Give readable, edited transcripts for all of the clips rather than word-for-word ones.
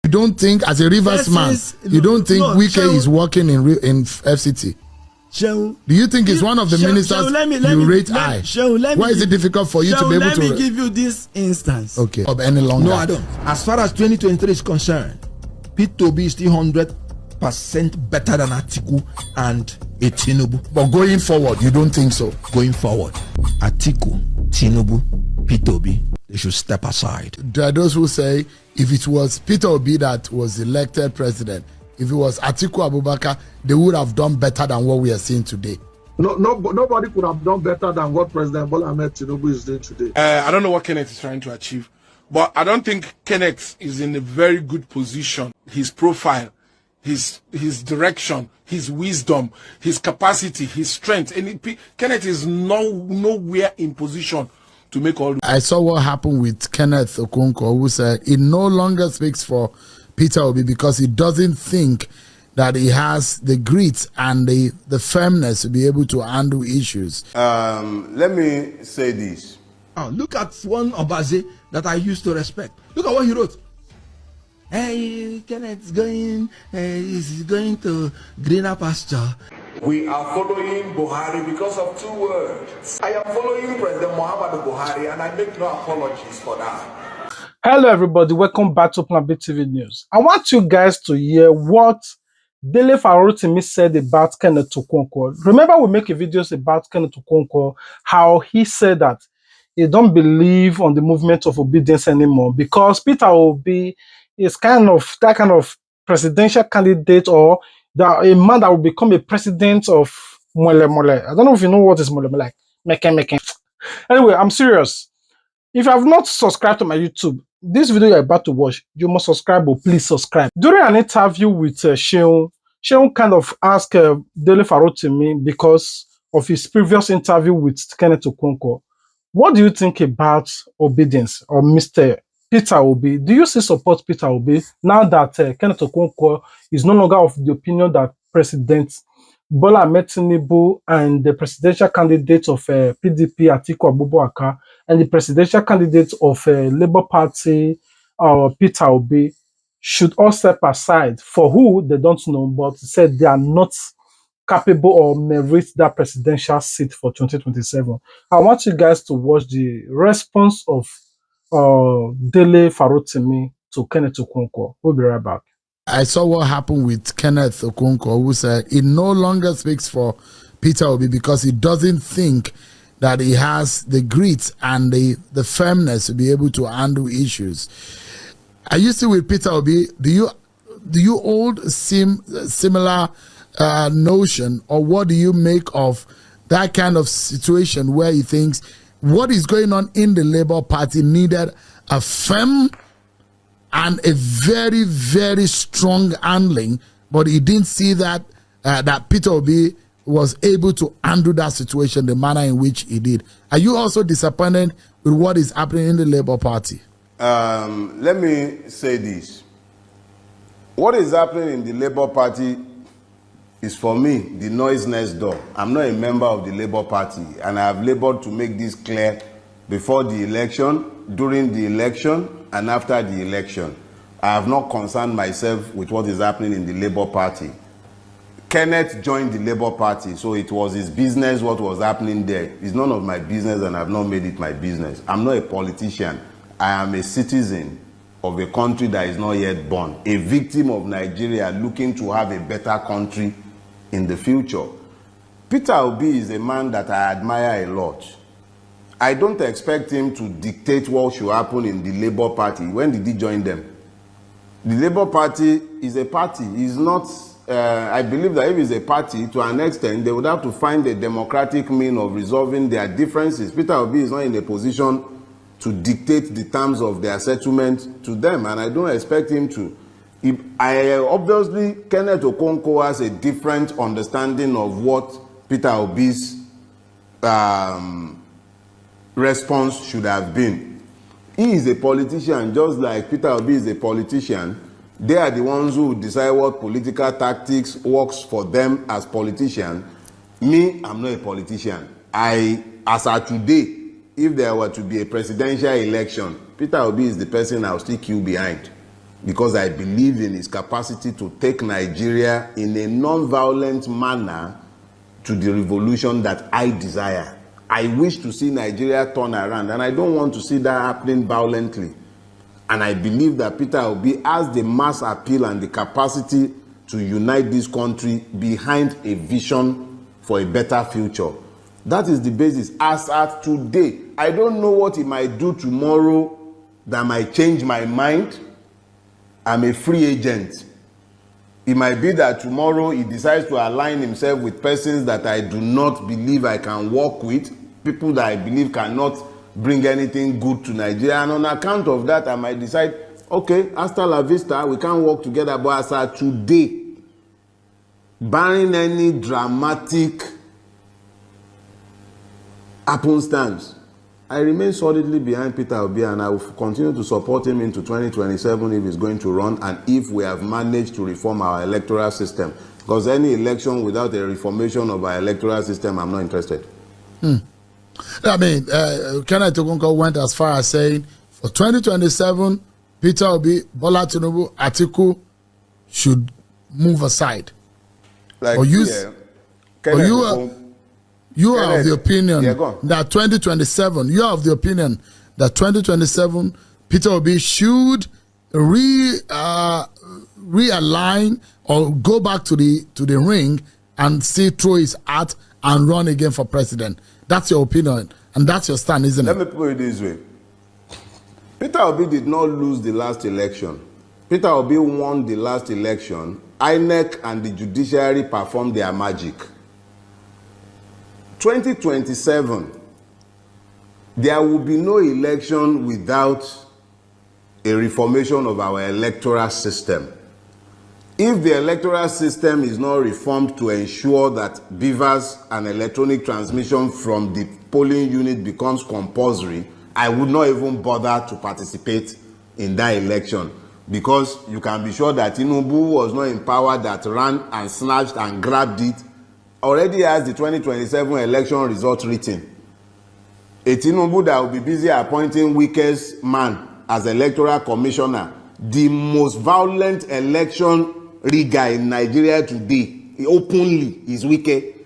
You don't think, as a Rivers man, you don't think Wike is working in FCT? Do you think it's one of the ministers you rate high? Why is it difficult for you to be able to... Let me give you this instance. Okay. Of any longer. No, I don't. As far as 2023 is concerned, P2B is still 100% better than Atiku and a Tinubu. But going forward, you don't think so? Going forward, Atiku, Tinubu, P2B, they should step aside. There are those who say if it was Peter Obi that was elected president, if it was Atiku Abubakar, they would have done better than what we are seeing today. Nobody could have done better than what President Bola Ahmed Tinubu is doing today. I don't know what Kenneth is trying to achieve, but I don't think Kenneth is in a very good position. His profile, his direction, his wisdom, his capacity, his strength, and Kenneth is nowhere in position to make all. I saw what happened with Kenneth Okonkwo, who said he no longer speaks for Peter Obi because he doesn't think that he has the grit and the firmness to be able to handle issues. Let me say this. Look at one Obaze that I used to respect. Look at what he wrote. Hey, Kenneth's going, he's going to greener pasture. We are following Buhari because of 2 words. I am following President Muhammadu Buhari and I make no apologies for that. Hello everybody, welcome back to Plan B TV News. I want you guys to hear what Dele Farotimi said about Kenneth Okonkwo. Remember we make videos about Kenneth Okonkwo, how he said that he don't believe on the movement of obedience anymore because Peter Obi is that kind of presidential candidate, or a man that will become a president of Mole Mole. I don't know if you know what is Mole Mole, like. Anyway, I'm serious. If you have not subscribed to my YouTube, this video you're about to watch, you must subscribe, or please subscribe. During an interview with Sheung kind of asked Dele Farotimi because of his previous interview with Kenneth Okonkwo, what do you think about obedience or Mr. Peter Obi? Do you still support Peter Obi now that Kenneth Okonkwo is no longer of the opinion that President Bola Ahmed Tinubu and the presidential candidate of PDP, Atiku Abubakar, and the presidential candidate of Labour Party, Peter Obi, should all step aside? For who, they don't know, but said they are not capable or merit that presidential seat for 2027. I want you guys to watch the response of Dele Farotimi to Kenneth Okonkwo. We'll be right back. I saw what happened with Kenneth Okonkwo, who said he no longer speaks for Peter Obi because he doesn't think that he has the grit and the firmness to be able to handle issues. Are you still with Peter Obi? Do you hold similar notion, or what do you make of that kind of situation where he thinks what is going on in the Labour Party needed a firm and a very, very strong handling, but he didn't see that that Peter Obi was able to handle that situation the manner in which he did? Are you also disappointed with what is happening in the Labour Party? Let me say this. What is happening in the Labour Party is, for me, the noise next door. I'm not a member of the Labour Party, and I have labored to make this clear before the election, during the election, and after the election. I have not concerned myself with what is happening in the Labour Party. Kenneth joined the Labour Party, so it was his business what was happening there. It's none of my business, and I have not made it my business. I'm not a politician. I am a citizen of a country that is not yet born, a victim of Nigeria looking to have a better country in the future. Peter Obi is a man that I admire a lot. I don't expect him to dictate what should happen in the Labour Party. When did he join them? The Labour Party is a party. It's not, I believe that if it's a party, to an extent, they would have to find a democratic means of resolving their differences. Peter Obi is not in a position to dictate the terms of their settlement to them, and I don't expect him to. Obviously, Kenneth Okonkwo has a different understanding of what Peter Obi's response should have been. He is a politician, just like Peter Obi is a politician. They are the ones who decide what political tactics works for them as politicians. Me, I'm not a politician. As of today, if there were to be a presidential election, Peter Obi is the person I'll still queue behind. because I believe in his capacity to take Nigeria in a non-violent manner to the revolution that I desire. I wish to see Nigeria turn around, and I don't want to see that happening violently. And I believe that Peter Obi has the mass appeal and the capacity to unite this country behind a vision for a better future. That is the basis. As at today, I don't know what he might do tomorrow that might change my mind. I'm a free agent. It might be that tomorrow he decides to align himself with persons that I do not believe I can work with, people that I believe cannot bring anything good to Nigeria. And on account of that, I might decide, okay, hasta la vista, we can't work together. But as at today, barring any dramatic happenstance, I remain solidly behind Peter Obi, and I will continue to support him into 2027 if he's going to run, and if we have managed to reform our electoral system. Because any election without a reformation of our electoral system, I'm not interested. I mean, Kenneth Okonkwo went as far as saying, for 2027, Peter Obi, Bola Tinubu, Atiku should move aside. Like, or use, or you are of the opinion that 2027, you are of the opinion that 2027, Peter Obi should realign or go back to the ring and still throw his hat and run again for president. That's your opinion, and that's your stand, isn't it? Let me put it this way. Peter Obi did not lose the last election. Peter Obi won the last election. INEC and the judiciary performed their magic. 2027, there will be no election without a reformation of our electoral system. If the electoral system is not reformed to ensure that beavers and electronic transmission from the polling unit becomes compulsory, I would not even bother to participate in that election, because you can be sure that Tinubu was not in power that ran and snatched and grabbed it. Already has the 2027 election results written. A Tinubu that will be busy appointing weakest man as electoral commissioner, the most violent election rigger in Nigeria today, openly is Wike.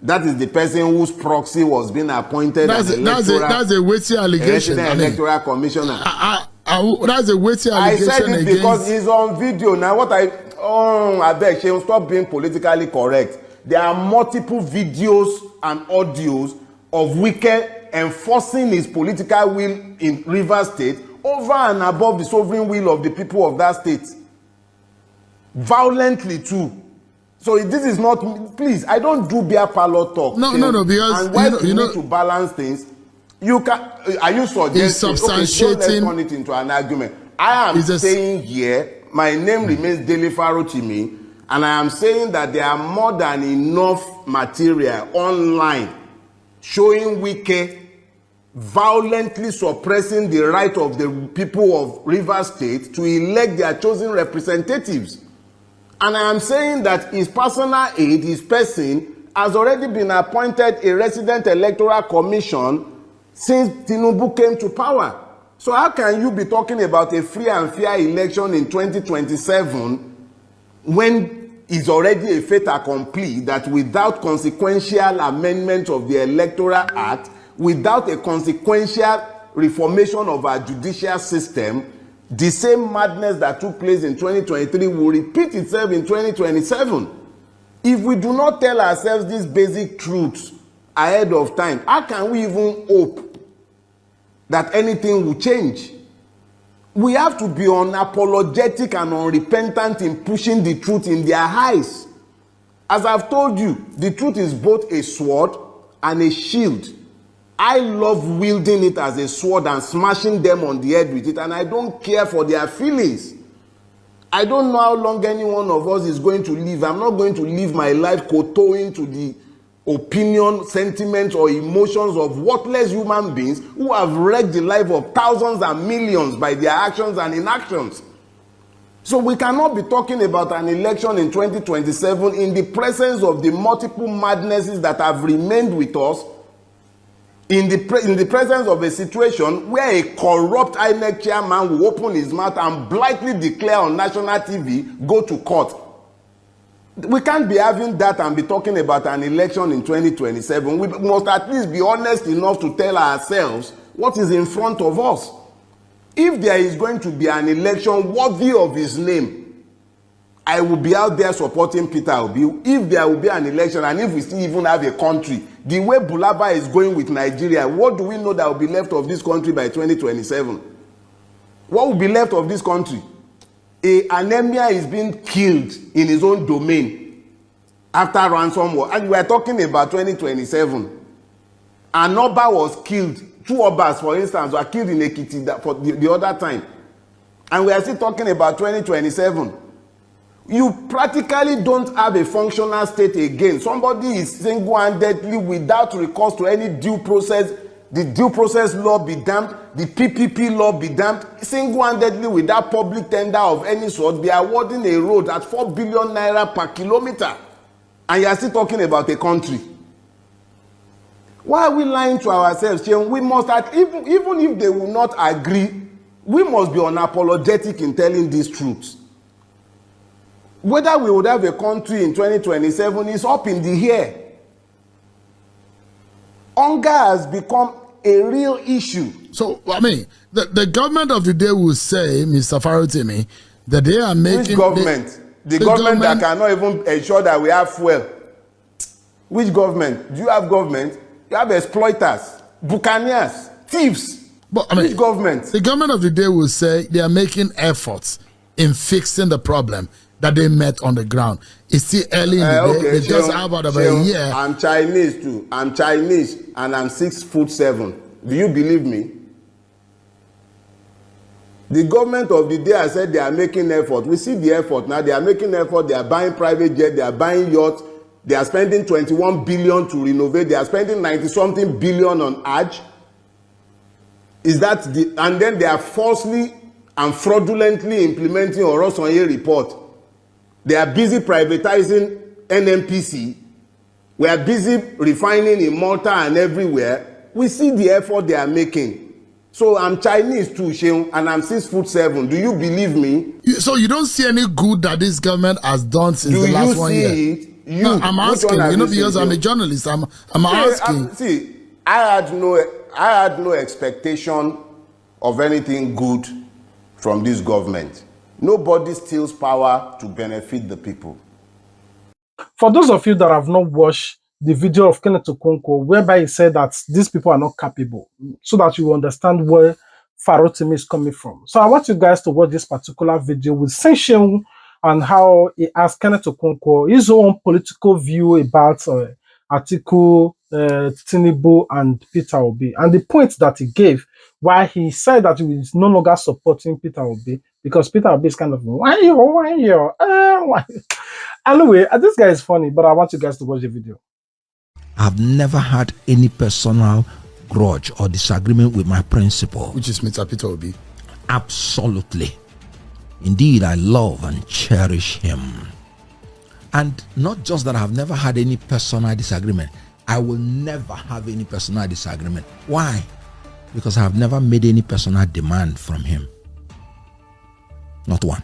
That is the person whose proxy was being appointed as that's a weighty allegation. Electoral commissioner. That's a weighty allegation. I said it because it's on video. Now what I beg, she will stop being politically correct. There are multiple videos and audios of Wike enforcing his political will in Rivers State over and above the sovereign will of the people of that state. Violently too. So this is not, please, I don't do beer parlor talk. No, because and why you need to balance things. You can, are you suggesting, okay, let's turn it into an argument. I am saying here, my name remains Dele Farotimi, and I am saying that there are more than enough material online showing Wike violently suppressing the right of the people of Rivers State to elect their chosen representatives. And I am saying that his personal aide, his person, has already been appointed a resident electoral commission since Tinubu came to power. So how can you be talking about a free and fair election in 2027 when it's already a fait accompli that without consequential amendment of the Electoral Act, without a consequential reformation of our judicial system, the same madness that took place in 2023 will repeat itself in 2027. If we do not tell ourselves these basic truths ahead of time, how can we even hope that anything will change? We have to be unapologetic and unrepentant in pushing the truth in their eyes. As I've told you, the truth is both a sword and a shield. I love wielding it as a sword and smashing them on the head with it, and I don't care for their feelings. I don't know how long any one of us is going to live. I'm not going to live my life kowtowing to the opinion, sentiment, or emotions of worthless human beings who have wrecked the life of thousands and millions by their actions and inactions. So we cannot be talking about an election in 2027 in the presence of the multiple madnesses that have remained with us in the presence of a situation where a corrupt INEC chairman will open his mouth and blithely declare on national TV, go to court. We can't be having that and be talking about an election in 2027. We must at least be honest enough to tell ourselves what is in front of us. If there is going to be an election worthy of his name, I will be out there supporting Peter Obi. If there will be an election and if we still even have a country, the way Bulaba is going with Nigeria, what do we know that will be left of this country by 2027? What will be left of this country? An emir is being killed in his own domain after ransom war. And we are talking about 2027. An Oba was killed. 2 Obas, for instance, were killed in Ekiti for the other time. And we are still talking about 2027. You practically don't have a functional state again. Somebody is single-handedly, without recourse to any due process, the due process law be damned, the PPP law be damned, single-handedly without public tender of any sort, be awarding a road at 4 billion naira per kilometer. And you are still talking about a country. Why are we lying to ourselves? We must, even if they will not agree, we must be unapologetic in telling these truths. Whether we would have a country in 2027 is up in the air. Hunger has become a real issue. So, I mean, the government of the day will say, Mr. Farotimi, that they are making... Which government? The government that cannot even ensure that we have fuel. Which government? Do you have government? You have exploiters, buccaneers, thieves. But, I mean, which government? The government of the day will say they are making efforts in fixing the problem that they met on the ground. It's still early in the day. They just have about a year. I'm Chinese too. I'm Chinese and I'm 6'7". Do you believe me? The government of the day has said they are making effort. We see the effort now. They are making effort. They are buying private jet. They are buying yachts. They are spending 21 billion to renovate. They are spending 90-something billion on Hajj. Is that the? And then they are falsely and fraudulently implementing Orosanye report. They are busy privatizing NNPC. We are busy refining in Malta and everywhere. We see the effort they are making. So I'm Chinese too, Sheung, and I'm 6'7". Do you believe me? So you don't see any good that this government has done since the last 1 year? It? No, I'm asking. You know, because I'm a journalist. I'm asking. I had no expectation of anything good from this government. Nobody steals power to benefit the people. For those of you that have not watched the video of Kenneth Okonkwo, whereby he said that these people are not capable, so that you understand where Farotimi is coming from. So I want you guys to watch this particular video with Senshin and how he asked Kenneth Okonkwo his own political view about Atiku, Tinubu, and Peter Obi, and the point that he gave why he said that he is no longer supporting Peter Obi, because Peter Obi is kind of why. Anyway, this guy is funny, but I want you guys to watch the video. I've never had any personal grudge or disagreement with my principal, which is Mr. Peter Obi. Absolutely. Indeed, I love and cherish him. And not just that I've never had any personal disagreement, I will never have any personal disagreement. Why? Because I have never made any personal demand from him. Not one.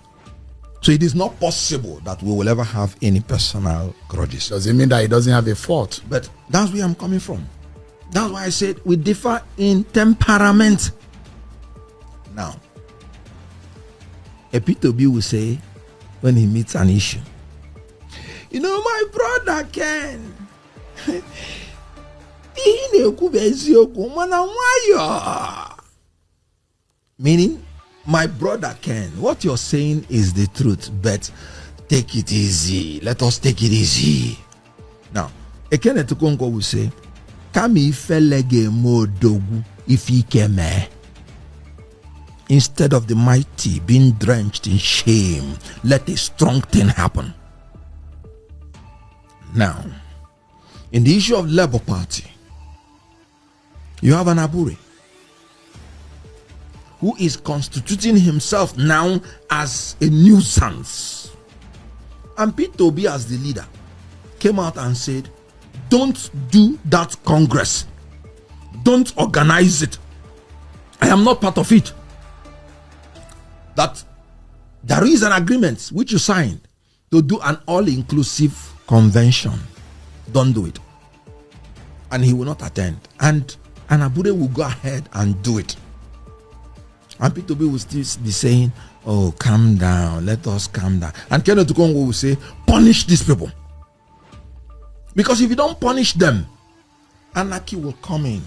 So it is not possible that we will ever have any personal grudges. Does it mean that he doesn't have a fault? But that's where I'm coming from. That's why I said we differ in temperament. Now, a Peter Obi will say, when he meets an issue, you know, my brother Ken, meaning, my brother Ken, what you're saying is the truth, but take it easy. Let us take it easy. Now, Kenneth Okonkwo will say, Kami felege mo dogu if he came. Instead of the mighty being drenched in shame, let a strong thing happen. Now, in the issue of Labour Party, you have an Abure who is constituting himself now as a nuisance. And Peter Obi, as the leader, came out and said, don't do that Congress. Don't organize it. I am not part of it. That there is an agreement which you signed to do an all-inclusive convention. Don't do it. And he will not attend. And Abude will go ahead and do it. And P2B will still be saying, oh, calm down, let us calm down. And Kenneth Okonkwo will say, punish these people. Because if you don't punish them, anarchy will come in.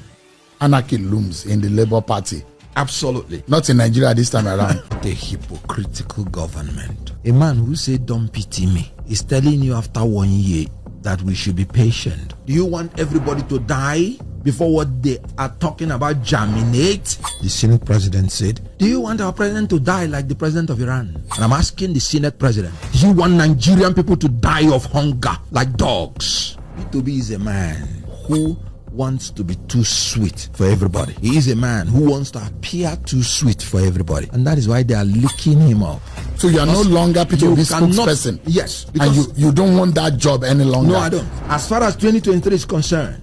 Anarchy looms in the Labour Party. Absolutely. Not in Nigeria this time around. The hypocritical government. A man who said, don't pity me, is telling you after 1 year that we should be patient. Do you want everybody to die before what they are talking about germinate? The Senate president said, do you want our president to die like the president of Iran? And I'm asking the Senate president, do you want Nigerian people to die of hunger like dogs? P2B is a man who wants to be too sweet for everybody. He is a man who wants to appear too sweet for everybody. And that is why they are licking him up. So you are no longer P2B's spokesperson? Yes. And you don't want that job any longer? No, I don't. As far as 2023 is concerned,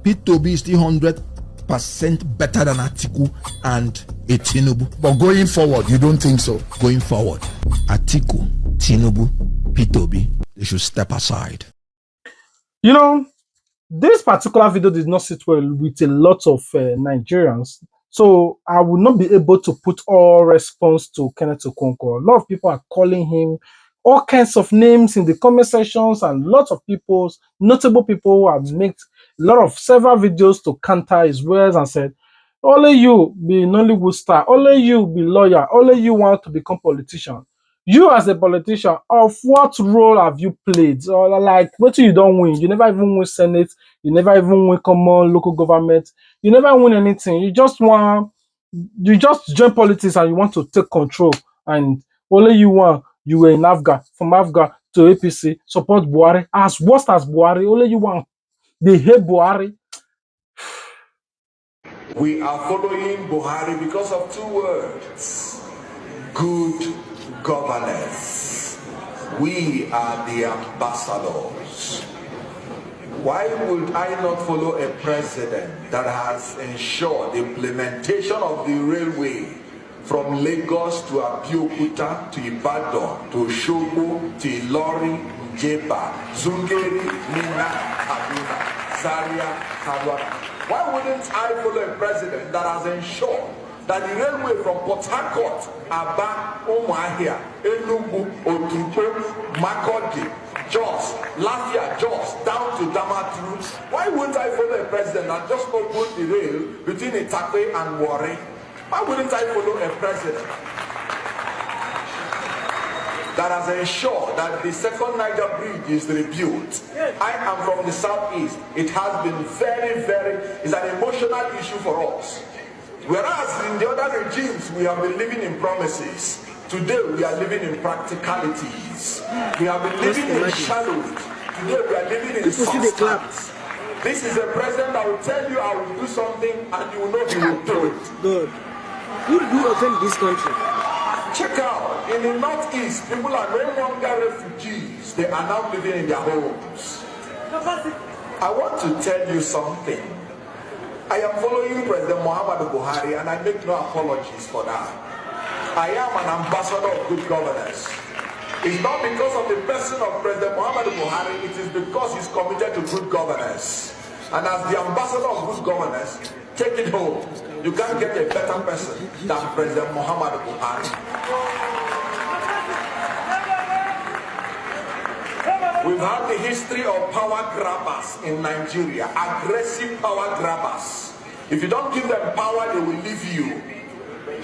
P2B is still 100% better than Atiku and Tinubu. But going forward, you don't think so? Going forward, Atiku, Tinubu, P2B, they should step aside. You know, this particular video did not sit well with a lot of Nigerians. So I will not be able to put all response to Kenneth Okonkwo. A lot of people are calling him all kinds of names in the comment sections, and lots of notable people who have made several videos to counter his words and said, only you be Nollywood star, only you be lawyer, only you want to become politician. You as a politician, of what role have you played? Or like, what you don't win? You never even win Senate. You never even win common local government. You never win anything. You just join politics and you want to take control. And only you were in Afghan, from Afghan to APC, support Buhari. As worst as Buhari, only you want. They hate Buhari. We are following Buhari because of two words: good governance. We are the ambassadors. Why would I not follow a president that has ensured the implementation of the railway from Lagos to Abeokuta to Ibadan to Osogbo to Ilorin, Jeba, Zungeri, Minna, Kaduna, Zaria, Kaduna? Why wouldn't I follow a president that has ensured that the railway from Port Harcourt, Aba, Umuahia, Enugu, Otupo, Makurdi, Jos, last year Jos, down to Damaturu? Why wouldn't I follow a president that just opened the rail between Itakwe and Warri? Why wouldn't I follow a president that has ensured that the second Niger bridge is rebuilt? I am from the southeast. It has been it's an emotional issue for us. Whereas in the other regimes, we have been living in promises. Today, we are living in practicalities. We have been living in shadows. Today, we are living in substance. This is a president that will tell you, I will do something, and you will know he will do it. God, who do offend this country? Check out, in the northeast, people are no longer refugees. They are now living in their homes. I want to tell you something. I am following President Muhammadu Buhari, and I make no apologies for that. I am an ambassador of good governance. It's not because of the person of President Muhammadu Buhari, it is because he's committed to good governance. And as the ambassador of good governance, take it home. You can't get a better person than President Muhammadu Buhari. We've had the history of power grabbers in Nigeria, aggressive power grabbers. If you don't give them power, they will leave you.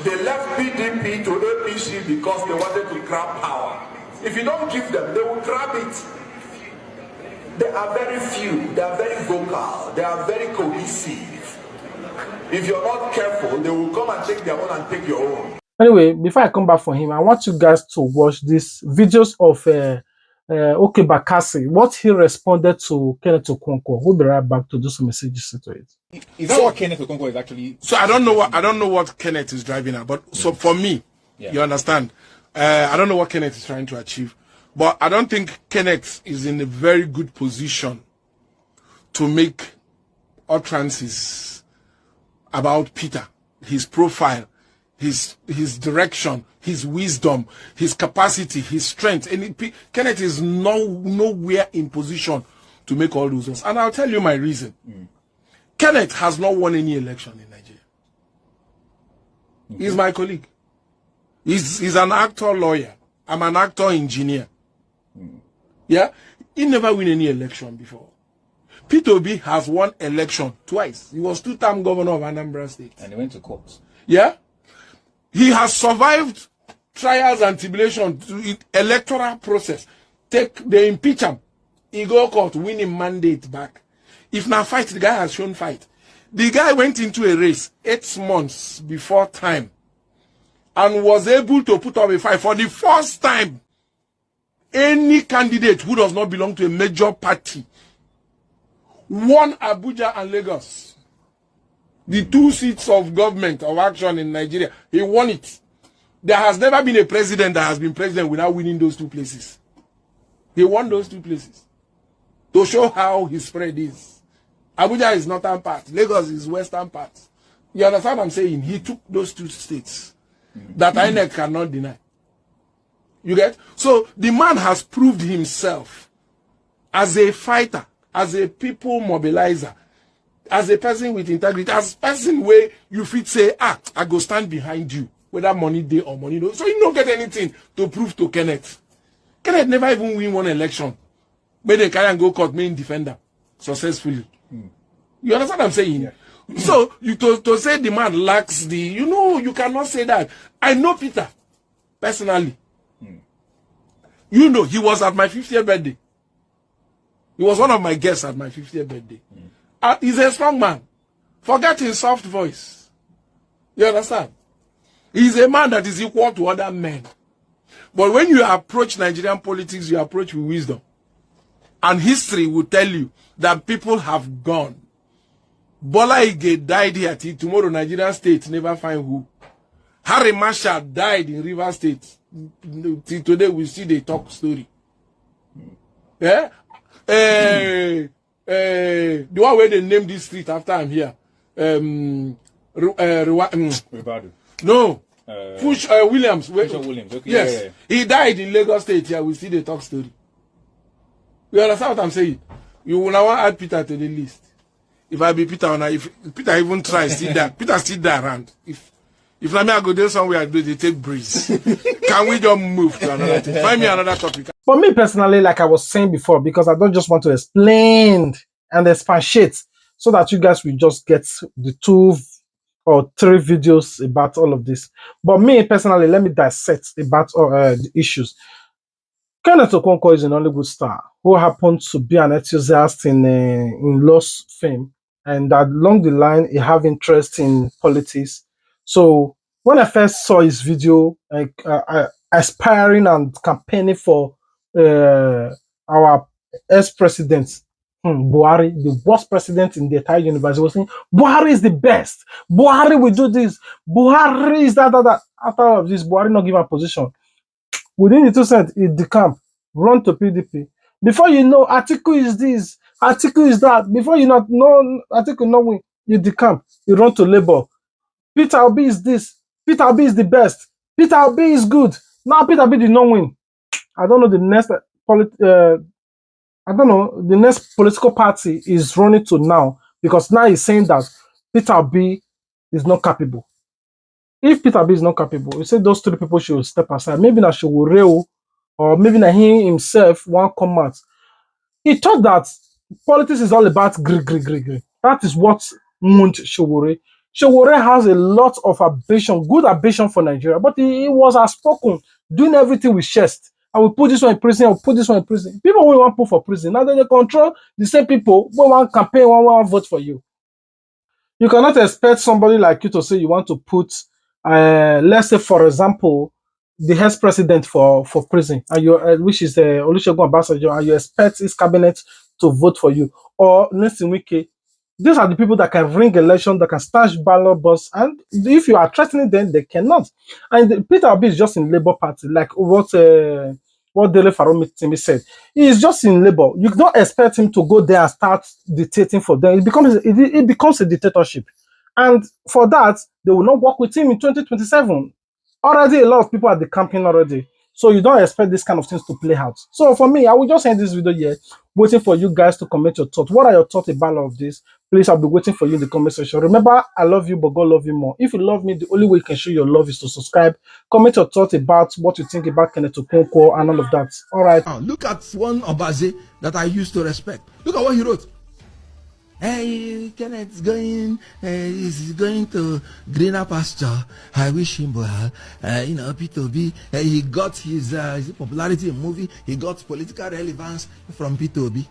They left PDP to APC because they wanted to grab power. If you don't give them, they will grab it. They are very few, they are very vocal, they are very cohesive. If you're not careful, they will come and take their own and take your own. Anyway, before I come back for him, I want you guys to watch these videos of Okay Bakassi, what he responded to Kenneth Okonkwo. We'll be right back to do some messages to it. Is that what Kenneth Okonkwo is actually? So I don't know what Kenneth is driving at, but so for me, you understand, I don't know what Kenneth is trying to achieve, but I don't think Kenneth is in a very good position to make utterances about Peter, his profile, his direction, his wisdom, his capacity, his strength. And Kenneth is nowhere in position to make all those ones. And I'll tell you my reason. Kenneth has not won any election in Nigeria. He's my colleague. He's an actor lawyer. I'm an actor engineer. Yeah? He never win any election before. Peter Obi has won election twice. He was 2-term governor of Anambra State. And he went to court. Yeah? He has survived trials and tribulations to the electoral process. They impeach him. He go court, win him mandate back. If now fight, the guy has shown fight. The guy went into a race 8 months before time and was able to put up a fight for the first time. Any candidate who does not belong to a major party won Abuja and Lagos, the 2 seats of government of action in Nigeria. He won it. There has never been a president that has been president without winning those 2 places. He won those 2 places to show how his spread is. Abuja is northern part, Lagos is western part. You understand what I'm saying? He took those 2 states that INEC cannot deny. You get? So the man has proved himself as a fighter, as a people mobilizer, as a person with integrity, as a person where you fit say, I go stand behind you, whether money day or money no. So you don't get anything to prove to Kenneth. Kenneth never even win one election. But they carry and go court main defender successfully. You understand what I'm saying? Yeah. So you to say the man lacks the, you cannot say that. I know Peter personally. He was at my 50th birthday. He was one of my guests at my 50th birthday. He's a strong man. Forget his soft voice. You understand? He's a man that is equal to other men. But when you approach Nigerian politics, you approach with wisdom. And history will tell you that people have gone. Bola Ige died here till tomorrow Nigerian state never find who. Harry Marshall died in Rivers State. Till today we see the talk story. Yeah? The one where they named this street after I'm here. Rivado. No. Williams. Williams. Okay. Yes. Yeah. He died in Lagos State here. We see the talk story. You understand what I'm saying? You will now add Peter to the list. If I be Peter, if Peter even tries, still there. Peter still there around. If I go there somewhere, they take breeze. Can we just move to another thing? Find me another topic. For me personally, like I was saying before, because I don't just want to explain and expatiate so that you guys will just get the 2 or 3 videos about all of this. But me personally, let me dissect about the issues. Kenneth Okonkwo is an Hollywood star who happened to be an enthusiast in lost fame, and that along the line he have interest in politics. So when I first saw his video, aspiring and campaigning for our ex-president Buhari, the worst president in the entire universe, was saying Buhari is the best. Buhari will do this. Buhari is that. After all of this, Buhari not give a position. Within the 2 cents, he decamp, run to PDP. Before you know, article is this, article is that. Before you know, article no win, you decamp, you run to Labour. Peter Obi is this, Peter Obi is the best, Peter Obi is good. Now Peter Obi did not win. I don't know the next political party is running to now, because now he's saying that Peter Obi is not capable. If Peter Obi is not capable, you say those 3 people should step aside. Maybe na Showore, or maybe na he himself won't come out. He thought that politics is all about gree. That is what moved Showore. Showore has a lot of ambition, good ambition for Nigeria, but he was outspoken, doing everything with chest. I will put this one in prison, I will put this one in prison. People will want to put for prison. Now they control the same people who want campaign, who want vote for you. You cannot expect somebody like you to say you want to put let's say, for example, the ex-president for prison, and you which is Olusegun Obasanjo, and you expect his cabinet to vote for you, or Nelson Wike. These are the people that can ring election, that can stash ballot box, and if you are threatening them, they cannot. And Peter Obi is just in Labour Party, like what Dele Farotimi said. He is just in Labour. You don't expect him to go there and start dictating for them. It becomes a dictatorship. And for that, they will not work with him in 2027. Already, a lot of people are decamping already. So you don't expect this kind of things to play out. So for me, I will just end this video here, waiting for you guys to comment your thoughts. What are your thoughts about all of this? Please, I'll be waiting for you in the comment section. Remember, I love you, but God love you more. If you love me, the only way you can show your love is to subscribe. Comment your thoughts about what you think about Kenneth Okonkwo and all of that. All right. Now, look at one Obaze that I used to respect. Look at what he wrote. Hey, Kenneth's going, he's going to greener pasture. I wish him well. P2B, he got his popularity in movie. He got political relevance from P2B.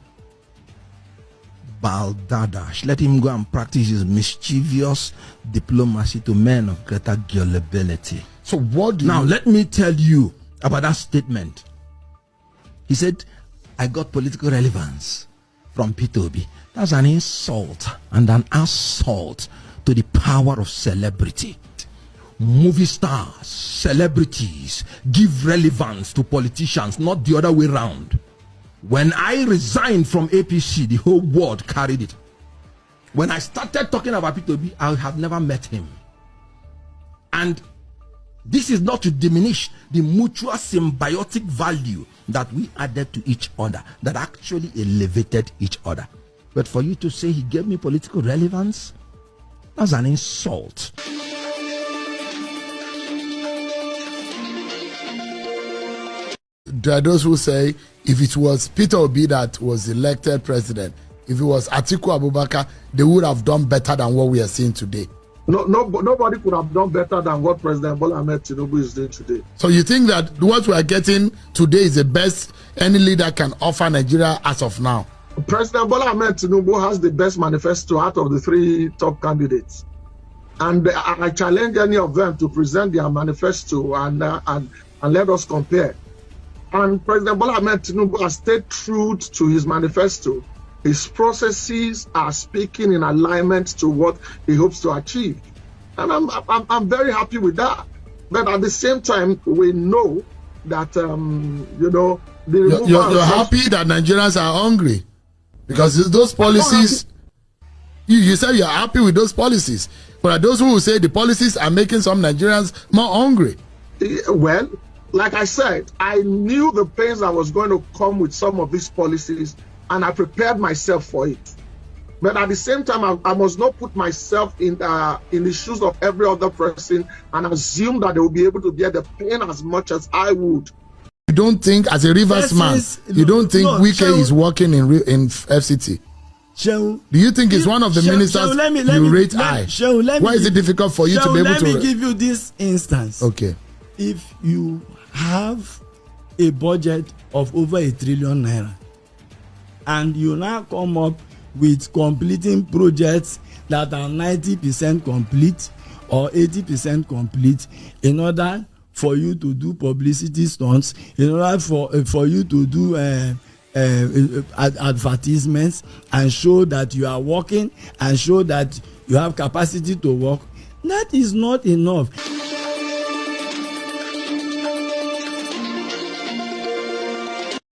Baldadash, let him go and practice his mischievous diplomacy to men of greater gullibility. So what do now, let me tell you about that statement. He said, I got political relevance from P2B. That's an insult and an assault to the power of celebrity. Movie stars, celebrities give relevance to politicians, not the other way around. When I resigned from APC, the whole world carried it. When I started talking about P2B, I have never met him. And this is not to diminish the mutual symbiotic value that we added to each other, that actually elevated each other. But for you to say he gave me political relevance, that's an insult. There are those who say if it was Peter Obi that was elected president, if it was Atiku Abubakar, they would have done better than what we are seeing today. Nobody could have done better than what President Bola Ahmed Tinubu is doing today. So you think that what we are getting today is the best any leader can offer Nigeria as of now? President Bola Ahmed Tinubu has the best manifesto out of the three top candidates. And I challenge any of them to present their manifesto and let us compare. And President Bola Ahmed Tinubu has stayed true to his manifesto. His processes are speaking in alignment to what he hopes to achieve. And I'm very happy with that. But at the same time, we know that, You're happy that Nigerians are hungry? Because those policies, you said you're happy with those policies. But those who will say the policies are making some Nigerians more hungry. Well, like I said, I knew the pains that was going to come with some of these policies, and I prepared myself for it. But at the same time, I must not put myself in the shoes of every other person and assume that they will be able to bear the pain as much as I would. You don't think, as a Rivers man, you don't think Wike is working in FCT? Do you think it's one of the ministers you rate high? Why is it difficult for you to be able to... Let me give you this instance. Okay. If you have a budget of over 1 trillion naira and you now come up with completing projects that are 90% complete or 80% complete in order for you to do publicity stunts, in order for you to do advertisements and show that you are working and show that you have capacity to work, that is not enough.